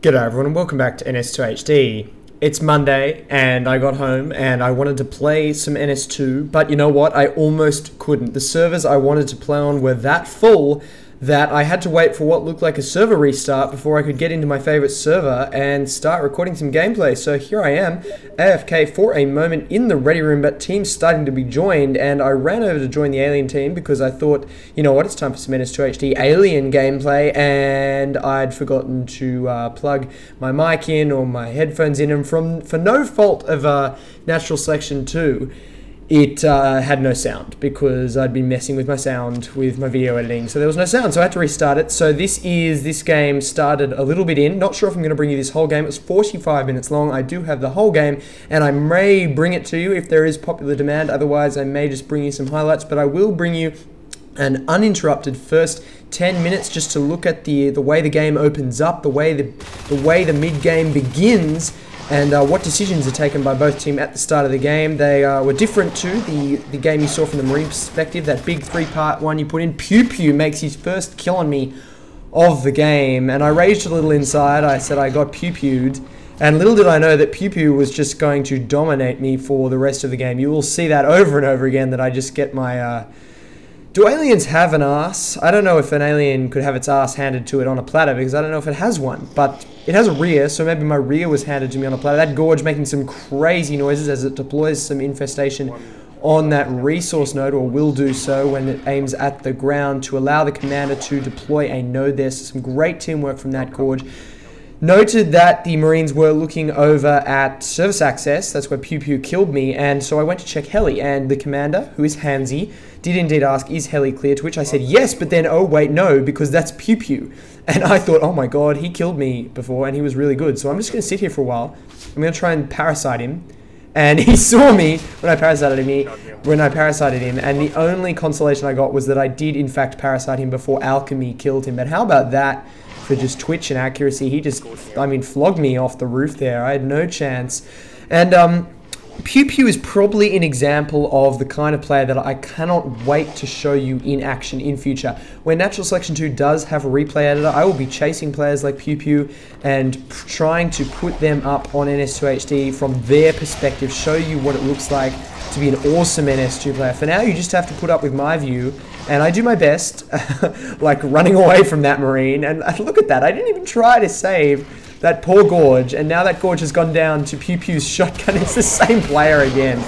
G'day everyone and welcome back to NS2HD. It's Monday and I got home and I wanted to play some NS2, but you know what? I almost couldn't. The servers I wanted to play on were that full that I had to wait for what looked like a server restart before I could get into my favorite server and start recording some gameplay. So here I am, AFK for a moment in the ready room, but teams starting to be joined, and I ran over to join the alien team because I thought, you know what, it's time for some NS2HD alien gameplay, and I'd forgotten to plug my mic in or my headphones in, and for no fault of Natural Selection 2, it had no sound because I'd been messing with my sound with my video editing, so there was no sound, so I had to restart it. So this game started a little bit in. Not sure if I'm going to bring you this whole game. It was 45 minutes long. I do have the whole game, and I may bring it to you if there is popular demand. Otherwise, I may just bring you some highlights, but I will bring you an uninterrupted first 10 minutes just to look at the way the game opens up, the way the mid-game begins, and what decisions are taken by both teams at the start of the game. They were different to the game you saw from the Marine perspective. That big three-part one you put in. Pew Pew makes his first kill on me of the game, and I raged a little inside. I said I got Pew Pewed, and little did I know that Pew Pew was just going to dominate me for the rest of the game. You will see that over and over again, that I just get my... Do aliens have an ass? I don't know if an alien could have its ass handed to it on a platter, because I don't know if it has one, but it has a rear, so maybe my rear was handed to me on a platter. That gorge making some crazy noises as it deploys some infestation on that resource node, or will do so when it aims at the ground to allow the commander to deploy a node there. So some great teamwork from that gorge. Noted that the Marines were looking over at service access. That's where Pew Pew killed me, and so I went to check heli, and the commander, who is Hansy, did indeed ask, is heli clear? To which I said yes, but then, oh wait, no, because that's Pew Pew. And I thought, oh my god, he killed me before, and he was really good, so I'm just going to sit here for a while. I'm going to try and parasite him. And he saw me when I parasited him, and the only consolation I got was that I did in fact parasite him before Alchemy killed him. But how about that for just twitch and accuracy? He just, I mean, flogged me off the roof there. I had no chance. And Pew Pew is probably an example of the kind of player that I cannot wait to show you in action in future. When Natural Selection 2 does have a replay editor, I will be chasing players like Pew Pew and trying to put them up on NS2HD from their perspective, show you what it looks like to be an awesome NS2 player. For now, you just have to put up with my view, and I do my best, like running away from that Marine. And look at that, I didn't even try to save that poor gorge, and now that gorge has gone down to Pew Pew's shotgun. It's the same player again.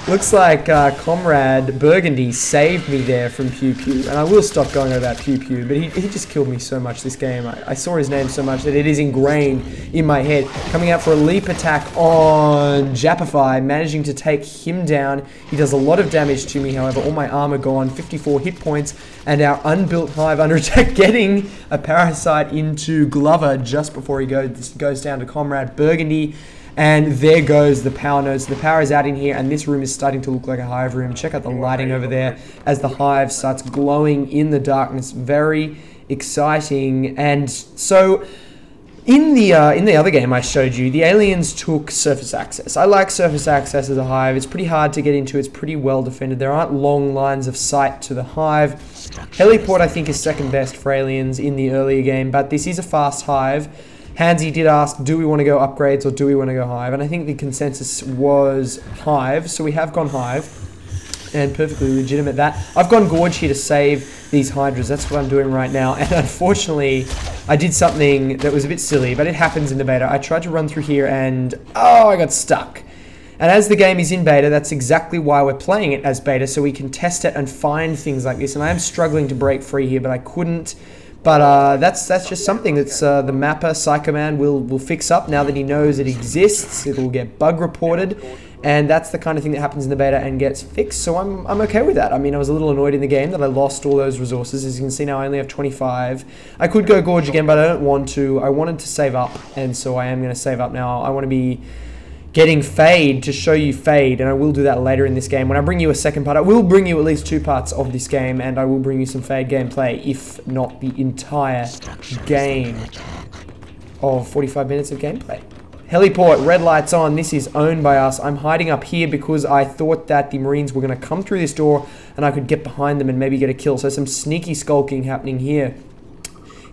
Looks like Comrade Burgundy saved me there from Pew Pew, and I will stop going over that Pew Pew, but he just killed me so much this game. I saw his name so much that it is ingrained in my head. Coming out for a leap attack on Japify, managing to take him down. He does a lot of damage to me, however, all my armor gone, 54 hit points, and our unbuilt hive under attack, getting a parasite into Glover just before he goes down to Comrade Burgundy. And there goes the power node. So the power is out in here, and this room is starting to look like a hive room. Check out the lighting over there as the hive starts glowing in the darkness. Very exciting. And so in the other game I showed you, the aliens took surface access. I like surface access as a hive. It's pretty hard to get into. It's pretty well defended. There aren't long lines of sight to the hive. Heliport, I think, is second best for aliens in the earlier game, but this is a fast hive. Hansy did ask, do we want to go upgrades or do we want to go hive? And I think the consensus was hive, so we have gone hive. And perfectly legitimate that. I've gone gorge here to save these hydras. That's what I'm doing right now. And unfortunately, I did something that was a bit silly, but it happens in the beta. I tried to run through here and, oh, I got stuck. And as the game is in beta, that's exactly why we're playing it as beta, so we can test it and find things like this. And I am struggling to break free here, but I couldn't. But that's just something that's the mapper, Psychoman, will fix up now that he knows it exists. It'll get bug reported, and that's the kind of thing that happens in the beta and gets fixed, so I'm okay with that. I mean, I was a little annoyed in the game that I lost all those resources. As you can see now, I only have 25. I could go gorge again, but I don't want to. I wanted to save up, and so I am going to save up now. I want to be getting Fade to show you Fade, and I will do that later in this game. When I bring you a second part, I will bring you at least 2 parts of this game, and I will bring you some Fade gameplay, if not the entire game of 45 minutes of gameplay. Heliport, red lights on. This is owned by us. I'm hiding up here because I thought that the Marines were going to come through this door and I could get behind them and maybe get a kill. So some sneaky skulking happening here.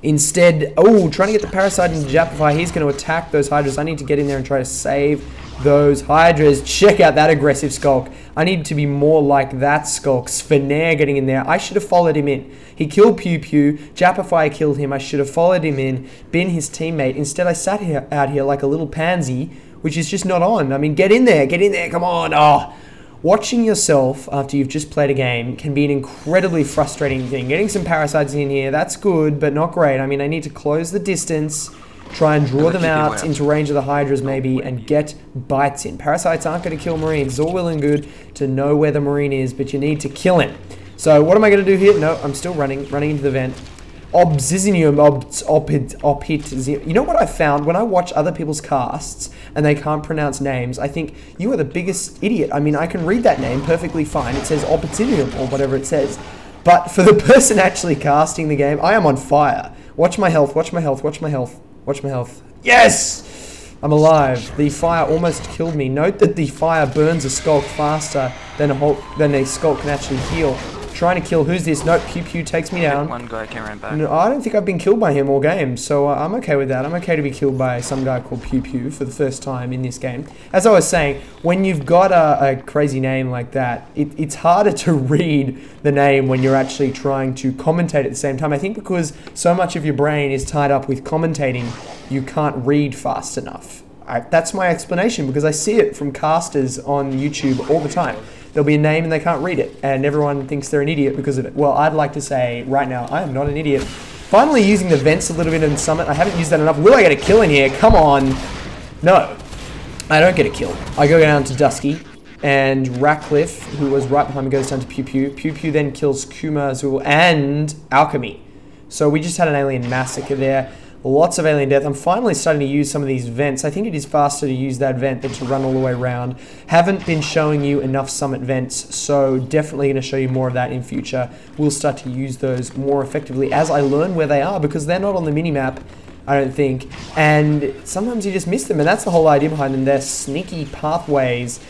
Instead, oh, trying to get the Parasite into Japify. He's going to attack those Hydras. I need to get in there and try to save those Hydras. Check out that aggressive Skulk. I need to be more like that Skulk. Sphanair getting in there. I should have followed him in. He killed Pew Pew. Japify killed him. I should have followed him in, been his teammate. Instead, I sat out here like a little pansy, which is just not on. I mean, get in there, come on. Oh, watching yourself after you've just played a game can be an incredibly frustrating thing. Getting some Parasites in here, that's good, but not great. I mean, I need to close the distance, try and draw them out into range of the Hydras maybe, and get bites in. Parasites aren't going to kill Marines. It's all well and good to know where the Marine is, but you need to kill him. So what am I going to do here? No, I'm still running into the vent. Obzizinium, you know what I found when I watch other people's casts and they can't pronounce names? I think you are the biggest idiot. I mean, I can read that name perfectly fine. It says Obzizinium or whatever it says. But for the person actually casting the game, I am on fire. Watch my health, watch my health, watch my health, watch my health. Yes! I'm alive. The fire almost killed me. Note that the fire burns a Skulk faster than a Skulk can actually heal. Trying to kill, who's this? Nope, Pew Pew takes me down. One guy came around back. No, I don't think I've been killed by him all game, so I'm okay with that. I'm okay to be killed by some guy called Pew Pew for the first time in this game. As I was saying, when you've got a crazy name like that, it's harder to read the name when you're actually trying to commentate at the same time. I think because so much of your brain is tied up with commentating, you can't read fast enough. That's my explanation, because I see it from casters on YouTube all the time. There'll be a name and they can't read it, and everyone thinks they're an idiot because of it. Well, I'd like to say right now, I am not an idiot. Finally using the vents a little bit in Summit. I haven't used that enough. Will I get a kill in here? Come on. No, I don't get a kill. I go down to Dusky, and Ratcliffe, who was right behind me, goes down to Pew Pew. Pew Pew then kills Kuma, Azul, and Alchemy. So we just had an alien massacre there. Lots of alien death. I'm finally starting to use some of these vents. I think it is faster to use that vent than to run all the way around. Haven't been showing you enough Summit vents, so definitely going to show you more of that in future. We'll start to use those more effectively as I learn where they are, because they're not on the minimap, I don't think. And sometimes you just miss them, and that's the whole idea behind them. They're sneaky pathways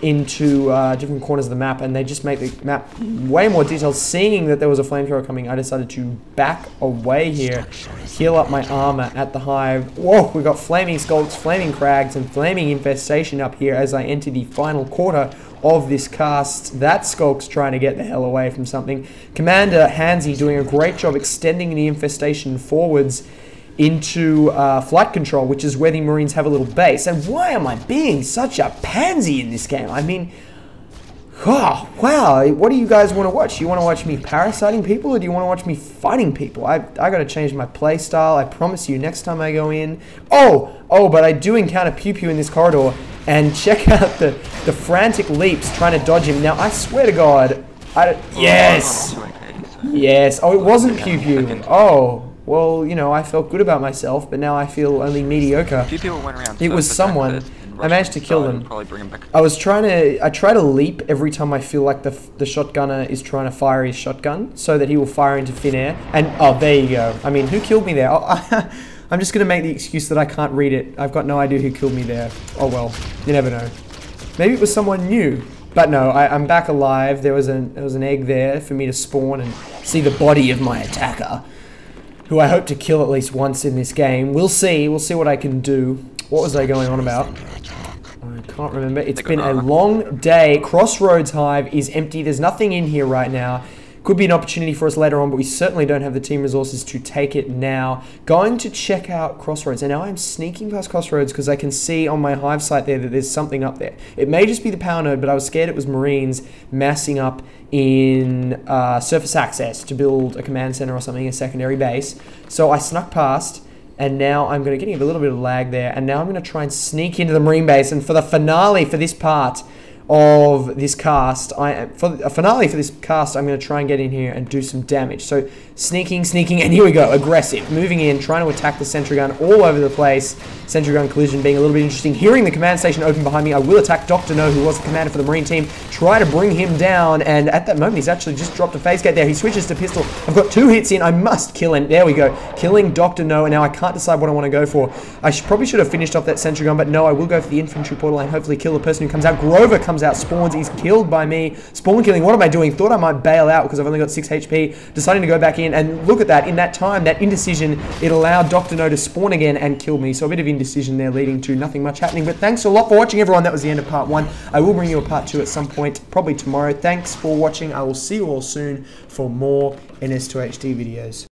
into different corners of the map, and they just make the map way more detailed. Seeing that there was a flamethrower coming, I decided to back away here, heal up my armor at the hive. Whoa, we got flaming skulks, flaming crags, and flaming infestation up here as I enter the final quarter of this cast. That skulk's trying to get the hell away from something. Commander Hansy doing a great job extending the infestation forwards into flight control, which is where the Marines have a little base. And why am I being such a pansy in this game? I mean, oh, wow, what do you guys want to watch? You want to watch me parasiting people, or do you want to watch me fighting people? I got to change my play style, I promise you, next time I go in. Oh, but I do encounter Pew Pew in this corridor, and check out the frantic leaps trying to dodge him. Now, I swear to God, yes! Yes, oh, it wasn't Pew Pew. Oh. Well, you know, I felt good about myself, but now I feel only mediocre. A few people went around. It was someone. I managed to kill them. Probably bring him back. I try to leap every time I feel like the shotgunner is trying to fire his shotgun, so that he will fire into thin air. And, oh, there you go. I mean, who killed me there? Oh, I'm just going to make the excuse that I can't read it. I've got no idea who killed me there. Oh, well, you never know. Maybe it was someone new. But no, I'm back alive. There was an egg there for me to spawn and see the body of my attacker, who I hope to kill at least once in this game. We'll see what I can do. What was I going on about? I can't remember. It's been a long day. Crossroads Hive is empty. There's nothing in here right now. Could be an opportunity for us later on, but we certainly don't have the team resources to take it now. Going to check out Crossroads, and now I'm sneaking past Crossroads because I can see on my Hive site there that there's something up there. It may just be the power node, but I was scared it was Marines massing up in surface access to build a command center or something, a secondary base. So I snuck past, and now I'm going to get a little bit of lag there, and now I'm going to try and sneak into the Marine base. And for the finale for this part of this cast, I'm going to try and get in here and do some damage. So sneaking, and here we go, aggressive, moving in, trying to attack the sentry gun all over the place. Sentry gun collision being a little bit interesting. Hearing the command station open behind me, I will attack Dr. No, who was the commander for the Marine team, try to bring him down, and at that moment he's actually just dropped a phase gate there. He switches to pistol. I've got 2 hits in. I must kill him. There we go, killing Dr. No, and now I can't decide what I want to go for. I probably should have finished off that sentry gun, but no, I will go for the infantry portal and hopefully kill the person who comes out. Grover comes comes out, spawns, he's killed by me. Spawn killing, what am I doing? Thought I might bail out because I've only got 6 HP. Deciding to go back in, and look at that. In that time, that indecision, it allowed Dr. No to spawn again and kill me. So a bit of indecision there leading to nothing much happening. But thanks a lot for watching, everyone. That was the end of part 1. I will bring you a part 2 at some point, probably tomorrow. Thanks for watching. I will see you all soon for more NS2HD videos.